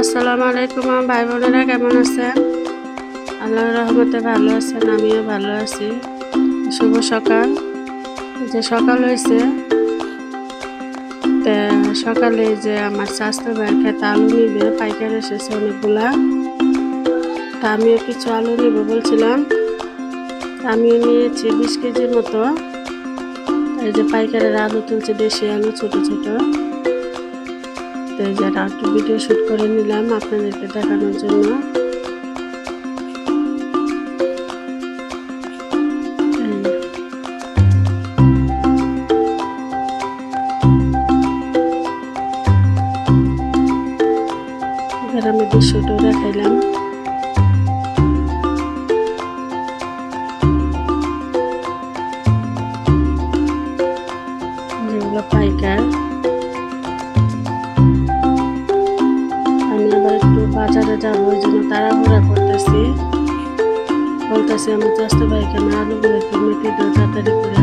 আসসালামু আলাইকুম ভাই বোনেরা, কেমন আছেন? আল্লাহর রহমতে ভালো আছেন, আমিও ভালো আছি। শুভ সকাল। যে সকাল হয়েছে, সকালে যে আমার স্বাস্থ্য ভাই খেতে আলু নিবে, পাইকার এসেছে অনেকগুলা। তা আমিও কিছু আলু নিব বলছিলাম, আমিও নিয়েছি 20 কেজির মতো। এই যে পাইকারের আলু তুলছে, দেশি আলু ছোট ছোট। এই যে একটু ভিডিও শুট করে নিলাম আপনাদেরকে দেখানোর জন্য। গ্রামের দৃশ্যটাও দেখাইলাম। যেগুলো পাইকার। আমি আবার একটু বাজারে যাবো, ওই জন্য তাড়াহুড়া করতেছি। বলতেছি আমার চাষতে ভাইকে আমার আলুগুলো একটু মেপে দিও তাড়াতাড়ি করে।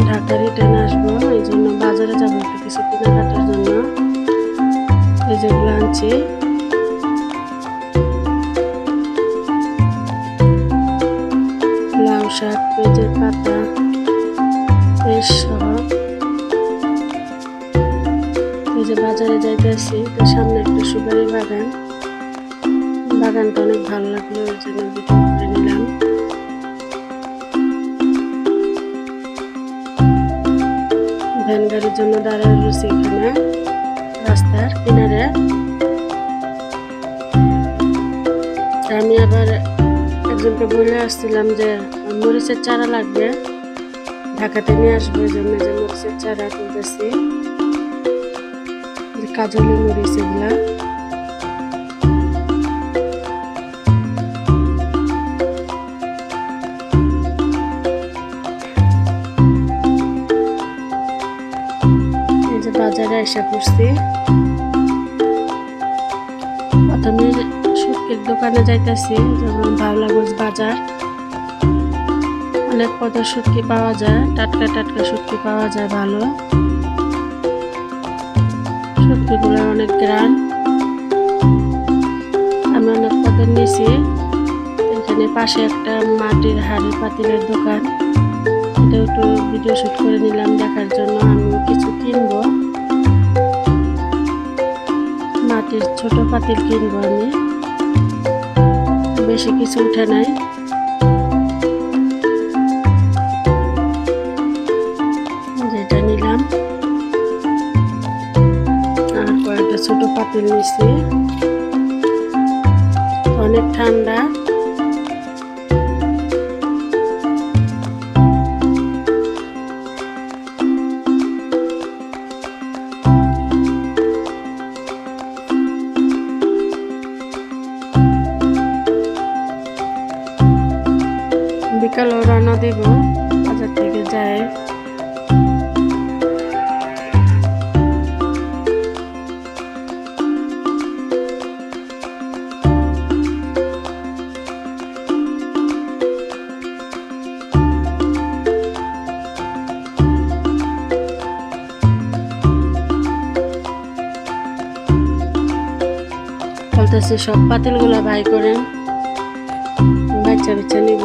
ঢাকা রিটার্ন আসবো, এই জন্য বাজারে যাবো একটু কিছু কেনাকাটার জন্য। এই যেগুলো আনছি, লাউ শাক, পেঁয়াজের পাতা, পেঁয়াজ সহ। এই যে বাজারে যাইতেছি, তো সামনে একটা সুপারি বাগান। বাগানটা অনেক ভালো লাগলো, ওই জন্য ভিডিও করে নিলাম। ভ্যান গাড়ির জন্য দাঁড়ায় রয়েছে এখানে রাস্তার কিনারে। আমি আবার একজনকে বলে আসছিলাম যে মরিচের চারা লাগবে, ঢাকাতে নিয়ে আসবো, এই জন্য যে মরিচের চারা তুলতেছি। কাজলি মরিচ এগুলা। এই যে বাজারে এসে পড়ছি। প্রথমে শুটকির দোকানে যাইতেছি, যেমন ভাওলাগঞ্জ বাজার। অনেক পদের শুটকি পাওয়া যায়, টাটকা টাটকা শুটকি পাওয়া যায় ভালো। শুটকিগুলো অনেক গ্রান। আমি অনেক পদের নিয়েছি। এখানে পাশে একটা মাটির হাঁড়ি পাতিলের দোকান, এটা একটু ভিডিও শুট করে নিলাম দেখার জন্য। আমি কিছু কিনবো, মাটির ছোট পাতিল কিনবো আমি, বেশি কিছু উঠে নাই। যেটা নিলাম, আর কয়েকটা ছোট পাতিল নিছি। অনেক ঠান্ডা। বিকালে রওনা দিব, বাজার থেকে যাই। বলতেছি সব পাতিলগুলা ভাই করেন, বাচ্চা বাচ্চা নিব।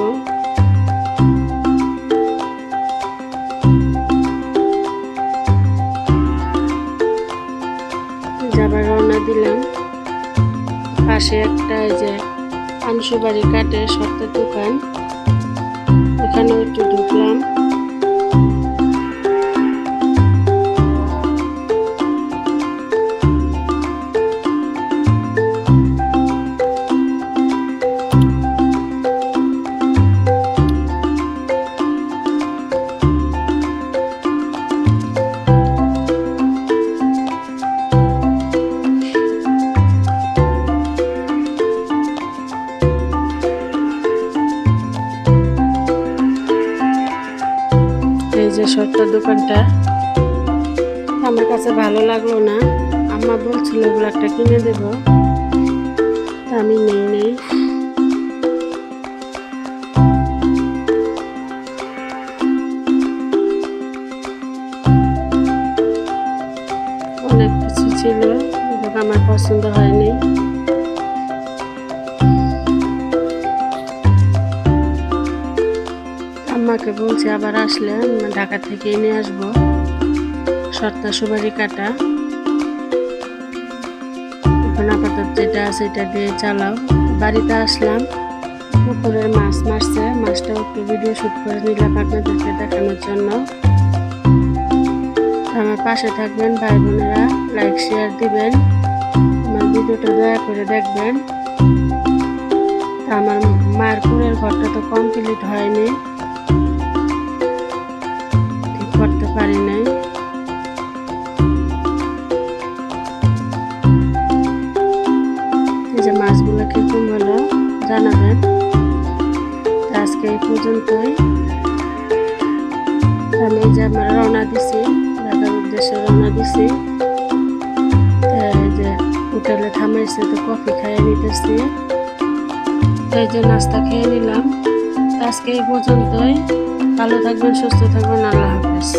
যাবার রওনা দিলাম। পাশে একটা এই যে আনসুবাড়ি কাটে সত্যের দোকান, ওখানেও একটু ঢুকলাম। এই যে সত্যের দোকানটা আমার কাছে ভালো লাগলো না, আম্মা বলছিল ওগুলো একটা কিনে দেব, তা আমি নেই। আমার পছন্দ হয়নি। আম্মাকে বলছি আবার আসলে ঢাকা থেকে নিয়ে আসবো সর্তা সুপারি কাটা। এখন আপাতত যেটা আছে এটা দিয়ে চালাও। বাড়িতে আসলাম, পুকুরের মাছ মারছে, মাছটাও একটু ভিডিও শুট করে নিলাম আপনাদেরকে দেখানোর জন্য। আমার পাশে থাকবেন ভাই বোনেরা, লাইক শেয়ার দিবেন, আমার ভিডিওটা দয়া করে দেখবেন। আমার মায়ের কুড়ের ঘরটা তো কমপ্লিট হয়নি, ঠিক করতে পারি নাই। এই যে মাছগুলো কিরকম হলো জানাবেন। আজকে এই পর্যন্তই। আমি যে আমরা রওনা দিছি, ঢাকার উদ্দেশ্যে রওনা দিছি। এই যে হোটেলে থামাইছে, তো কফি খাইয়ে নিতেছি। এই যে নাস্তা খেয়ে নিলাম। আজকে এই পর্যন্তই। ভালো থাকবেন, সুস্থ থাকবেন, আল্লাহ হাফেজ।